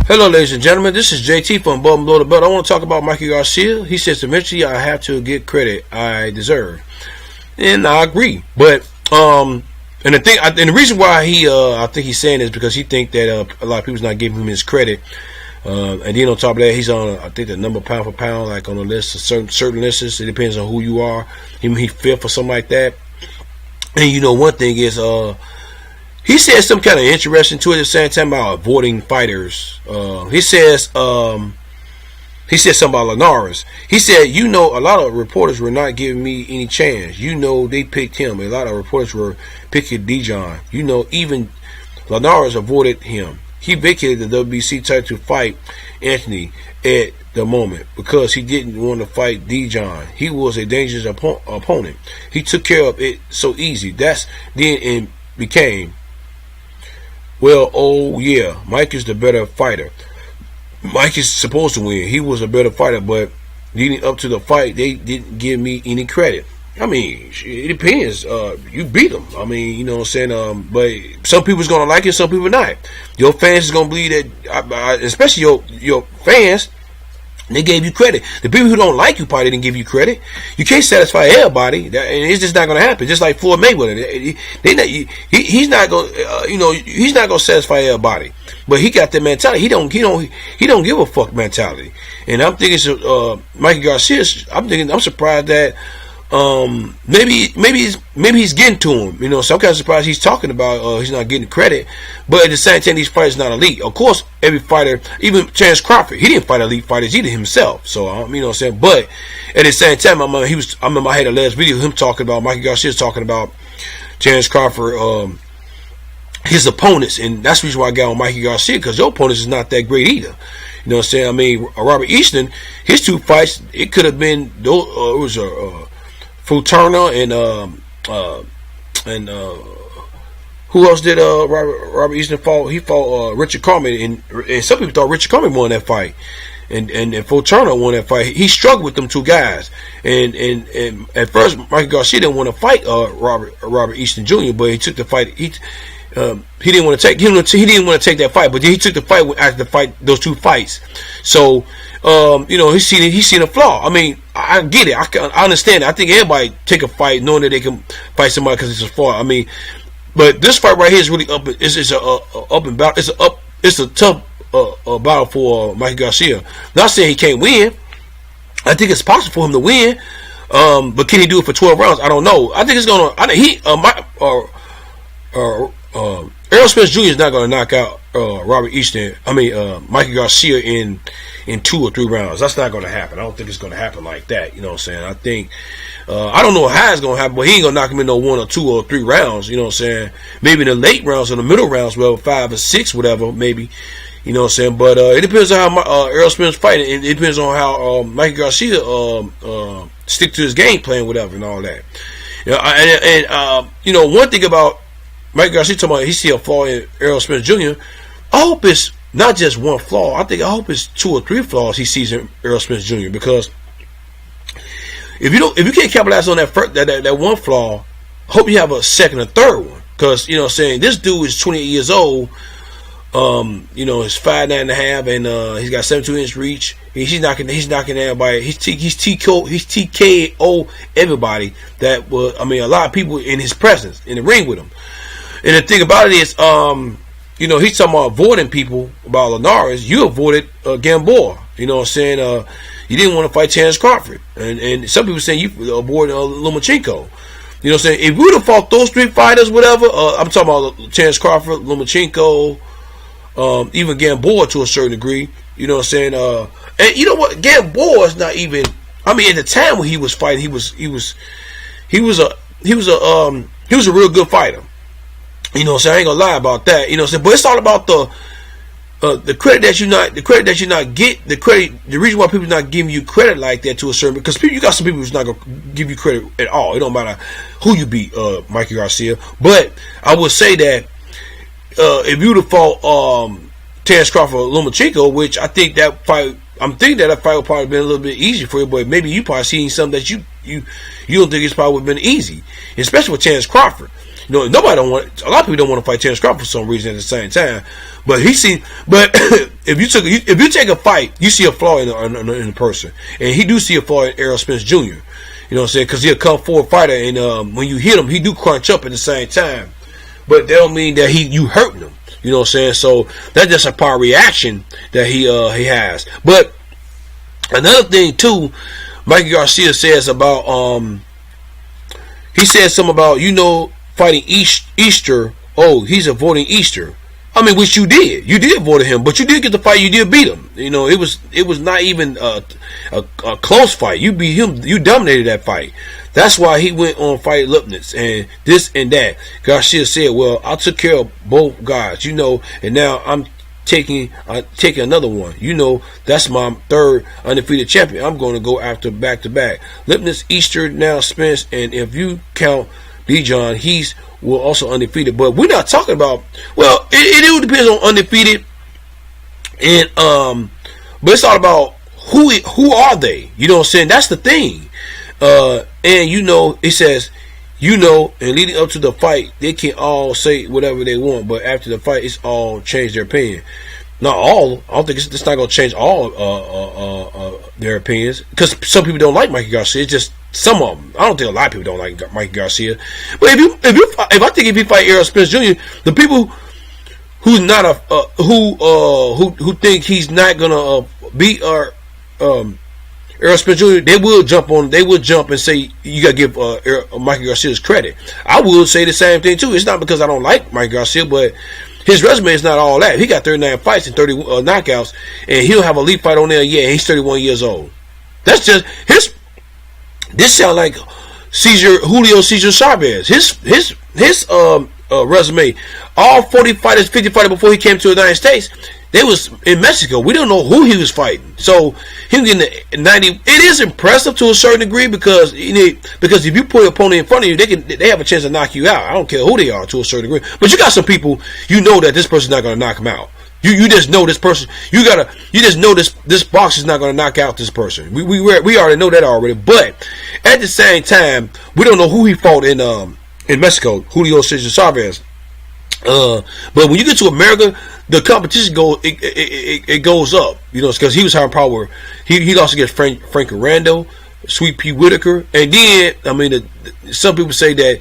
Hello, ladies and gentlemen. This is JT from Above and Below the Belt. I want to talk about Mikey Garcia. He says eventually I have to get credit I deserve, and I agree. But and the reason why I think he's saying this because he think that a lot of people's not giving him his credit. And then on top of that, he's on I think the number pound for pound, like on a list of certain lists. It depends on who you are. He fifth or something like that. And you know, one thing is he said some kind of interesting to it at the same time about avoiding fighters. He said something about Linares. He said, you know, a lot of reporters were not giving me any chance. You know, they picked him. A lot of reporters were picking Dijon. You know, even Linares avoided him. He vacated the WBC title to fight Anthony at the moment because he didn't want to fight Dijon. He was a dangerous opponent. He took care of it so easy. That's then it became. Well, oh yeah, Mike is the better fighter. Mike is supposed to win. He was a better fighter, but leading up to the fight, they didn't give me any credit. I mean, it depends. You beat them. I mean, you know what I'm saying? But some people's going to like it, some people not. Your fans is going to believe that, especially your fans, they gave you credit. The people who don't like you probably didn't give you credit. You can't satisfy everybody, and it's just not going to happen. Just like Floyd Mayweather, he's not going, he's not going to satisfy everybody. But he got that mentality. He don't give a fuck mentality. And I'm thinking, Mikey Garcia. I'm surprised that maybe he's getting to him. You know, so I'm kind of surprised he's talking about he's not getting credit. But at the same time, these fighters not elite. Of course, every fighter, even Chance Crawford, he didn't fight elite fighters either himself. So you know what I'm saying. But at the same time, I remember I had a last video of him talking about Mikey Garcia talking about Chance Crawford, his opponents, and that's the reason why I got on Mikey Garcia because your opponents is not that great either. You know what I'm saying. I mean, Robert Easton, his two fights, it could have been it was Fu Turner and who else did Robert Easton fought? He fought Richard Carmen, and some people thought Richard Carmen won that fight, and Fu Turner won that fight. He struggled with them two guys, and at first Mikey Garcia didn't want to fight Robert Easton Jr., but he took the fight. He didn't want to take that fight, but then he took the fight after those two fights. So you know, he's seen a flaw. I mean, I get it. I understand it. I think everybody take a fight knowing that they can fight somebody because it's a flaw. I mean, but this fight right here is really up. It's up and battle. It's a tough battle for Mikey Garcia. Not saying he can't win. I think it's possible for him to win. But can he do it for 12 rounds? I don't know. I think it's gonna. Errol Spence Jr. is not going to knock out Mikey Garcia in 2 or 3 rounds. That's not going to happen. I don't think it's going to happen like that. You know what I'm saying? I think I don't know how it's going to happen, but he ain't going to knock him in no 1 or 2 or 3 rounds. You know what I'm saying? Maybe in the late rounds or the middle rounds, well, 5 or 6, whatever, maybe. You know what I'm saying? But it depends on how Errol Spence fighting. It depends on how Mikey Garcia stick to his game plan, whatever, and all that. You know, you know, one thing about Mike Garcia talking about he see a flaw in Errol Spence Jr. I hope it's not just one flaw. I hope it's 2 or 3 flaws he sees in Errol Spence Jr. Because if you can't capitalize on that one flaw, hope you have a second or third one. Because you know what I'm saying, this dude is 28 years old. You know, he's 5'9.5", and he's got 72-inch reach. He's knocking everybody. He's TKO everybody that was. I mean, a lot of people in his presence in the ring with him. And the thing about it is, you know, he's talking about avoiding people about Linares. You avoided Gamboa. You know what I'm saying? You didn't want to fight Chance Crawford. And some people saying you avoided Lomachenko. You know what I'm saying? If we would have fought those 3 fighters, whatever, I'm talking about Chance Crawford, Lomachenko, even Gamboa to a certain degree. You know what I'm saying? And you know what? Gamboa is not even. I mean, at the time when he was fighting, he was a real good fighter. You know what I'm saying? I ain't gonna lie about that. You know what I'm saying? But it's all about the credit that you not get. The reason why people not giving you credit like that to a certain, because you got some people who's not gonna give you credit at all. It don't matter who you beat, Mikey Garcia. But I would say that if you would have fought Terence Crawford or Lomachenko, which I think that fight, I'm thinking that fight would probably been a little bit easier for you, but maybe you probably seen something that you don't think it's probably would have been easy, especially with Terence Crawford. You know, nobody don't want. A lot of people don't want to fight Terrence Crawford for some reason at the same time. But But if you take a fight, you see a flaw in the person, and he do see a flaw in Errol Spence Jr. You know what I'm saying? Because he'll come forward fighter, and when you hit him, he do crunch up at the same time. But that don't mean that you hurting him. You know what I'm saying? So that's just a part of reaction that he has. But another thing too, Mikey Garcia says about he said something about, you know, fighting Easter. Oh, he's avoiding Easter. I mean, which you did. You did avoid him, but you did get the fight. You did beat him. You know, it was not even a close fight. You beat him. You dominated that fight. That's why he went on fight Lipnitz and this and that. Garcia said, well, I took care of both guys, you know, and now I'm taking another one. You know, that's my third undefeated champion. I'm going to go after back-to-back. Lipnitz, Easter, now Spence, and if you count Dijon, he's will also undefeated. But we're not talking about, well, it depends on undefeated, and but it's all about who are they? You know what I'm saying? That's the thing. And you know, it says, you know, and leading up to the fight, they can all say whatever they want, but after the fight, it's all change their opinion. Not all. I don't think it's not going to change all their opinions, because some people don't like Mikey Garcia. It's just some of them. I don't think a lot of people don't like Mikey Garcia. But if you fight Errol Spence Jr., the people who's not who think he's not gonna beat Errol Spence Jr., they will jump and say you gotta give Mikey Garcia's credit. I will say the same thing too. It's not because I don't like Mikey Garcia, but his resume is not all that. He got 39 fights and 30 knockouts, and he'll have a elite fight on there. Yeah, he's 31 years old. That's just his. This sound like Julio Cesar Chavez. His resume. All 40 fighters, 50 fighters before he came to the United States, they was in Mexico. We don't know who he was fighting. So him getting the 90, it is impressive to a certain degree, because because if you put an opponent in front of you, they have a chance to knock you out. I don't care who they are to a certain degree. But you got some people, you know that this person's not going to knock him out. You just know this person. You just know this box is not going to knock out this person. We already know that already. But at the same time, we don't know who he fought in Mexico, Julio Cesar Chavez. But when you get to America, the competition goes up. You know, because he was having power. He lost against Frank Arando, Sweet Pea Whitaker, and then I mean, some people say that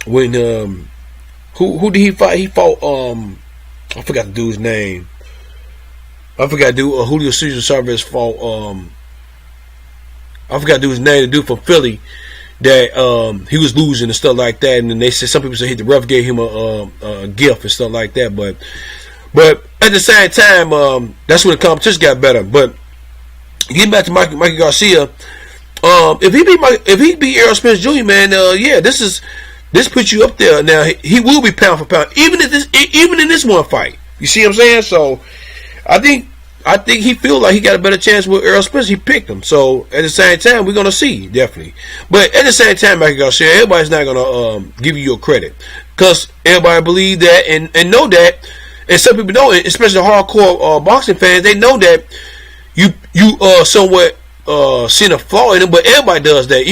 when who did he fight? He fought I forgot the dude's name. I forgot Julio Cesar Chavez fought I forgot the dude's name. The dude from Philly that he was losing and stuff like that, and then they said, some people say the ref gave him a gift and stuff like that, but at the same time, that's when the competition got better. But getting back to Mikey Garcia, if he beat Errol Spence Jr., man, yeah, this puts you up there. Now he will be pound for pound, even in this one fight. You see what I'm saying? So I think he feels like he got a better chance with Errol Spence. He picked him. So at the same time, we're gonna see, definitely. But at the same time, Mikey Garcia, everybody's not gonna give you your credit, because everybody believe that and know that, and some people know it, especially hardcore boxing fans. They know that you somewhat seeing a flaw in him, but everybody does that.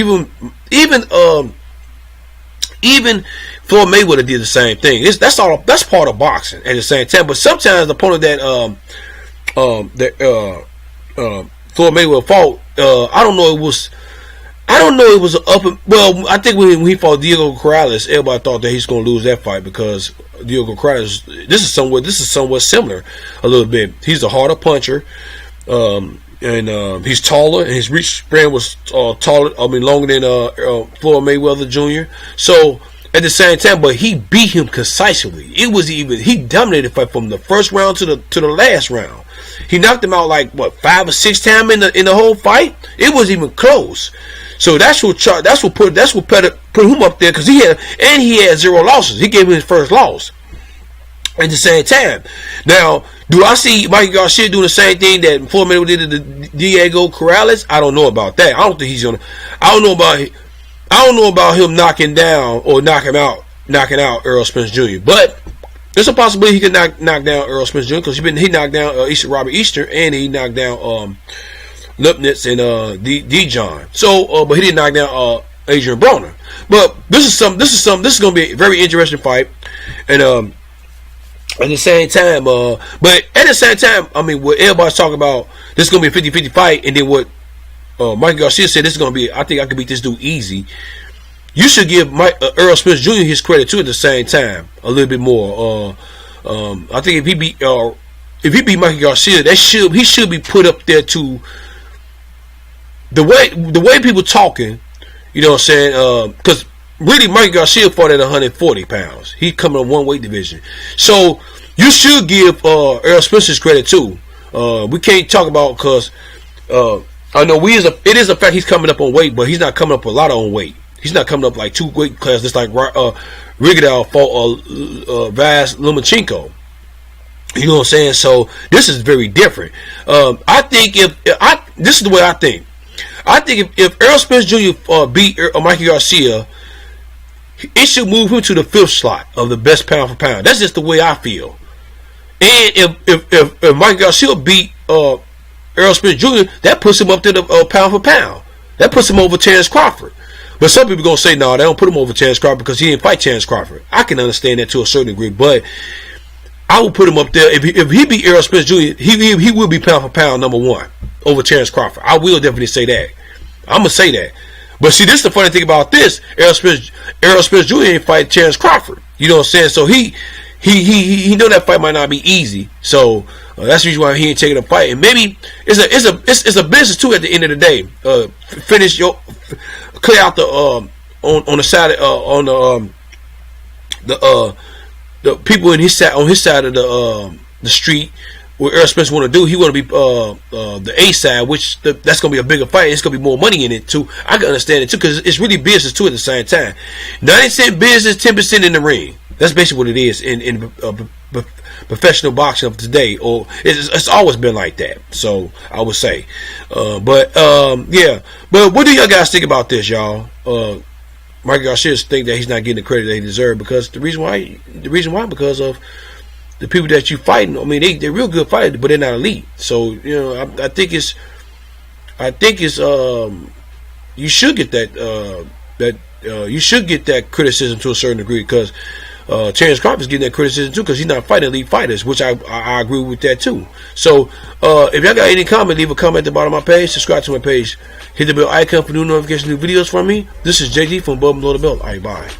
Even Floyd Mayweather did the same thing. That's part of boxing at the same time. But sometimes the opponent that Floyd Mayweather fought, I don't know it was well, I think when he fought Diego Corrales, everybody thought that he's going to lose that fight, because Diego Corrales, this is somewhat similar a little bit. He's a harder puncher, and he's taller, and his reach span was longer than Floyd Mayweather Jr. So at the same time, but he beat him concisely. He dominated the fight from the first round to the last round. He knocked him out like 5 or 6 times in the whole fight. It wasn't even close. So that's what put him up there, because he had 0 losses. He gave him his first loss. At the same time, now, do I see Mikey Garcia doing the same thing that Floyd Mayweather did to Diego Corrales? I don't know about that. I don't think he's gonna. I don't know about him knocking out Errol Spence Jr. But there's a possibility he could knock down Errol Spence Jr. because he knocked down Robert Easter, and he knocked down Lipnitz and Dijon. So, but he didn't knock down Adrian Broner. But this is going to be a very interesting fight, and at the same time, but at the same time, I mean, what everybody's talking about, this is going to be a 50-50 fight, and then what Mikey Garcia said, this is going to be, I think I can beat this dude easy. You should give Earl Spence Jr. his credit too at the same time, a little bit more. I think if he beat Mikey Garcia, he should be put up there to the way people talking. You know what I'm saying? Because really, Mikey Garcia fought at 140 pounds. He's coming up one weight division, so you should give Earl Spence his credit too. We can't talk about because I know it is a fact he's coming up on weight, but he's not coming up a lot on weight. He's not coming up like 2 weight classes, just like Rigondeaux fought Vas Lomachenko. You know what I'm saying? So this is very different. I think this is the way I think. I think if Earl Spence Jr. Beat Mikey Garcia, it should move him to the 5th slot of the best pound for pound. That's just the way I feel. And if Mikey Garcia beat Earl Spence Jr., that puts him up to the pound for pound. That puts him over Terrence Crawford. But some people gonna say, no, they don't put him over Terrence Crawford because he didn't fight Terrence Crawford. I can understand that to a certain degree, but I will put him up there. If he beat Errol Spence Jr., he will be pound for pound number 1 over Terrence Crawford. I will definitely say that. I'm gonna say that. But see, this is the funny thing about this. Errol Spence Jr. ain't fight Terrence Crawford. You know what I'm saying? So he know that fight might not be easy. So that's the reason why he ain't taking a fight. And maybe it's a business too. At the end of the day, clear out the on the side the people in his side on his side of the street. What Errol Spence want to do, he want to be the A side, which that's going to be a bigger fight. It's going to be more money in it too. I can understand it too because it's really business too at the same time. 90% business, 10% in the ring. That's basically what it is in professional boxing of today, or it's always been like that. So I would say, yeah. But what do y'all guys think about this, y'all? Mikey Garcia think that he's not getting the credit that he deserves because the reason why because of the people that you fighting. I mean, they're real good fighters, but they're not elite. So you know, I think it's you should get you should get that criticism to a certain degree because Terrence Crawford's getting that criticism too because he's not fighting elite fighters, which I agree with that too. So if y'all got any comment, leave a comment at the bottom of my page. Subscribe to my page. Hit the bell icon for new notifications, new videos from me. This is JG from Above and Below the Belt. All right, bye.